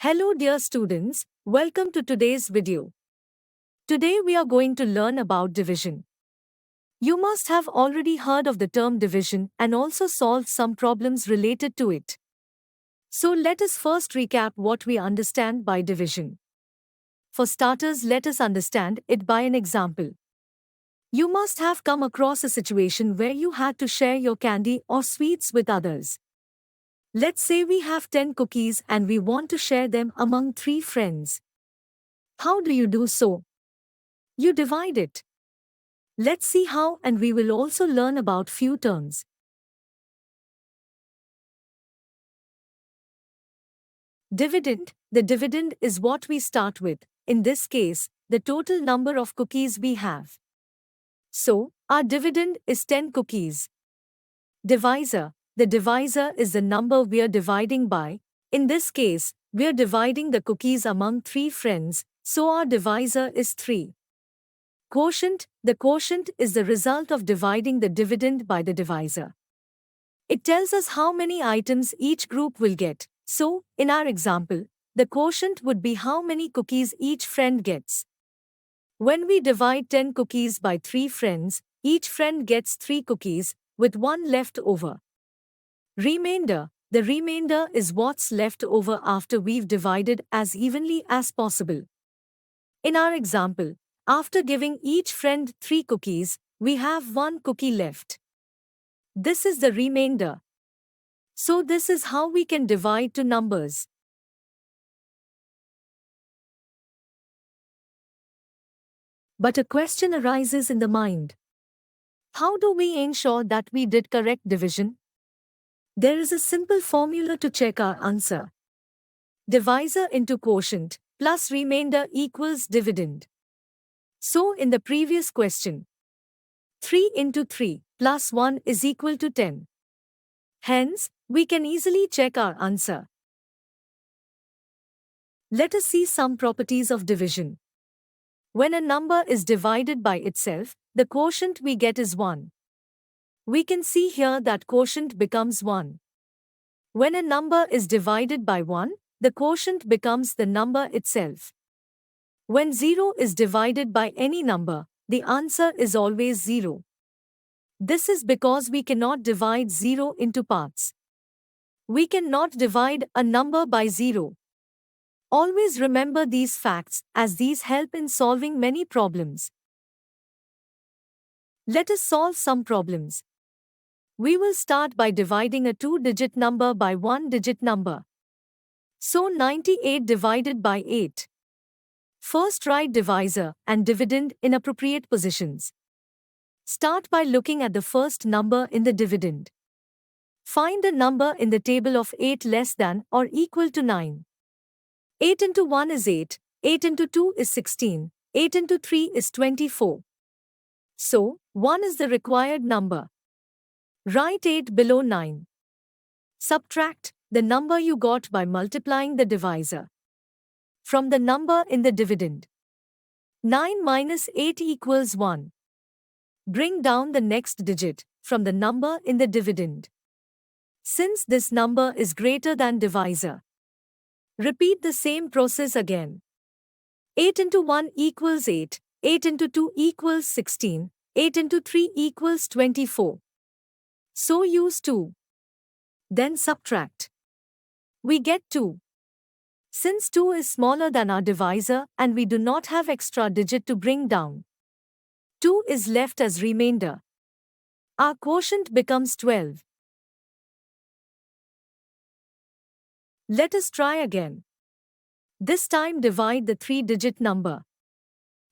Hello dear students, welcome to today's video. Today we are going to learn about division. You must have already heard of the term division and also solved some problems related to it. So let us first recap what we understand by division. For starters, let us understand it by an example. You must have come across a situation where you had to share your candy or sweets with others. Let's say we have 10 cookies and we want to share them among 3 friends. How do you do so? You divide it. Let's see how, and we will also learn about few terms. Dividend. The dividend is what we start with, in this case, the total number of cookies we have. So, our dividend is 10 cookies. Divisor. The divisor is the number we are dividing by. In this case, we are dividing the cookies among 3 friends, so our divisor is 3. Quotient. The quotient is the result of dividing the dividend by the divisor. It tells us how many items each group will get. So, in our example, the quotient would be how many cookies each friend gets. When we divide 10 cookies by 3 friends, each friend gets 3 cookies, with 1 left over. Remainder. The remainder is what's left over after we've divided as evenly as possible. In our example, after giving each friend 3 cookies, we have 1 cookie left. This is the remainder. So this is how we can divide two numbers. But a question arises in the mind. How do we ensure that we did correct division? There is a simple formula to check our answer. Divisor into quotient plus remainder equals dividend. So in the previous question, 3 into 3 plus 1 is equal to 10. Hence, we can easily check our answer. Let us see some properties of division. When a number is divided by itself, the quotient we get is 1. We can see here that quotient becomes 1. When a number is divided by 1, the quotient becomes the number itself. When 0 is divided by any number, the answer is always 0. This is because we cannot divide 0 into parts. We cannot divide a number by 0. Always remember these facts, as these help in solving many problems. Let us solve some problems. We will start by dividing a 2-digit number by 1-digit number. So 98 divided by 8. First write divisor and dividend in appropriate positions. Start by looking at the first number in the dividend. Find a number in the table of 8 less than or equal to 9. 8 into 1 is 8, 8 into 2 is 16, 8 into 3 is 24. So, 1 is the required number. Write 8 below 9. Subtract the number you got by multiplying the divisor from the number in the dividend. 9 minus 8 equals 1. Bring down the next digit from the number in the dividend. Since this number is greater than divisor, repeat the same process again. 8 into 1 equals 8, 8 into 2 equals 16, 8 into 3 equals 24. So use 2. Then subtract. We get 2. Since 2 is smaller than our divisor and we do not have extra digit to bring down, 2 is left as remainder. Our quotient becomes 12. Let us try again. This time divide the 3-digit number.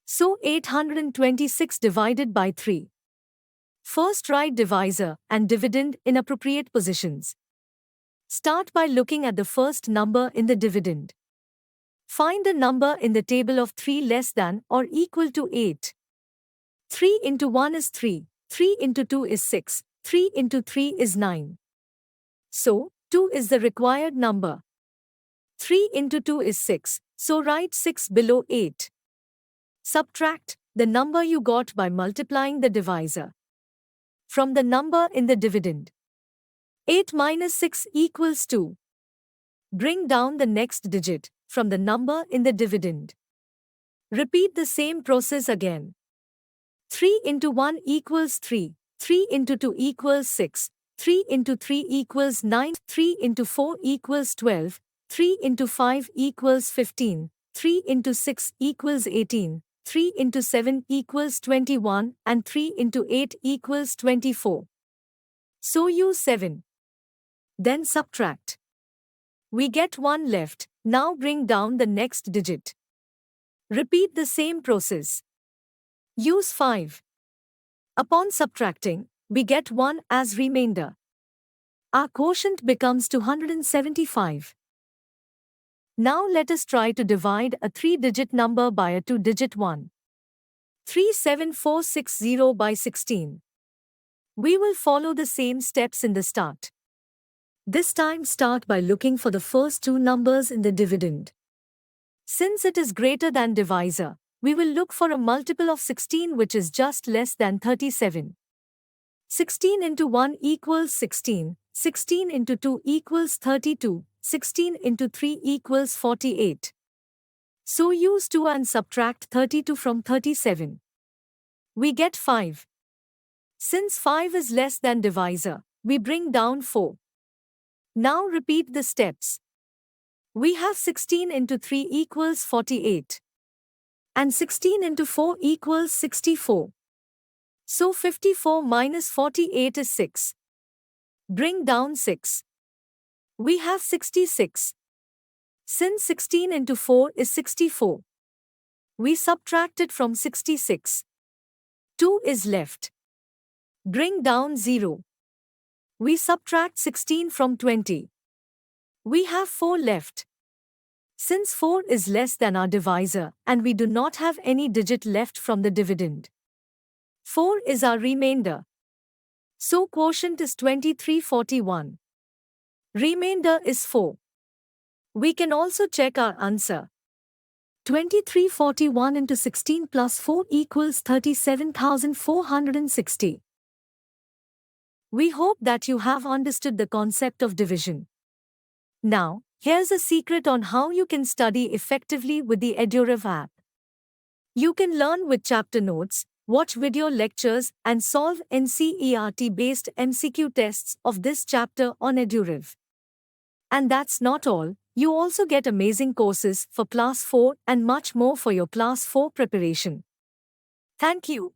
So 826 divided by 3. First write divisor and dividend in appropriate positions. Start by looking at the first number in the dividend. Find a number in the table of 3 less than or equal to 8. 3 into 1 is 3, 3 into 2 is 6, 3 into 3 is 9. So, 2 is the required number. 3 into 2 is 6, so write 6 below 8. Subtract the number you got by multiplying the divisor from the number in the dividend. 8 minus 6 equals 2. Bring down the next digit from the number in the dividend. Repeat the same process again. 3 into 1 equals 3, 3 into 2 equals 6, 3 into 3 equals 9, 3 into 4 equals 12, 3 into 5 equals 15, 3 into 6 equals 18, 3 into 7 equals 21, and 3 into 8 equals 24. So use 7. Then subtract. We get 1 left. Now bring down the next digit. Repeat the same process. Use 5. Upon subtracting, we get 1 as remainder. Our quotient becomes 275. Now let us try to divide a 3-digit number by a 2-digit one. 37460 by 16. We will follow the same steps in the start. This time start by looking for the first two numbers in the dividend. Since it is greater than divisor, we will look for a multiple of 16 which is just less than 37. 16 into 1 equals 16, 16 into 2 equals 32, 16 into 3 equals 48. So use 2 and subtract 32 from 37. We get 5. Since 5 is less than divisor, we bring down 4. Now repeat the steps. We have 16 into 3 equals 48. And 16 into 4 equals 64. So 54 minus 48 is 6. Bring down 6. We have 66. Since 16 into 4 is 64. We subtract it from 66. 2 is left. Bring down 0. We subtract 16 from 20. We have 4 left. Since 4 is less than our divisor and we do not have any digit left from the dividend, 4 is our remainder. So quotient is 2341. Remainder is 4. We can also check our answer. 2341 into 16 plus 4 equals 37,460. We hope that you have understood the concept of division. Now, here's a secret on how you can study effectively with the EduRev app. You can learn with chapter notes, watch video lectures, and solve NCERT-based MCQ tests of this chapter on EduRev. And that's not all, you also get amazing courses for Class 4 and much more for your Class 4 preparation. Thank you.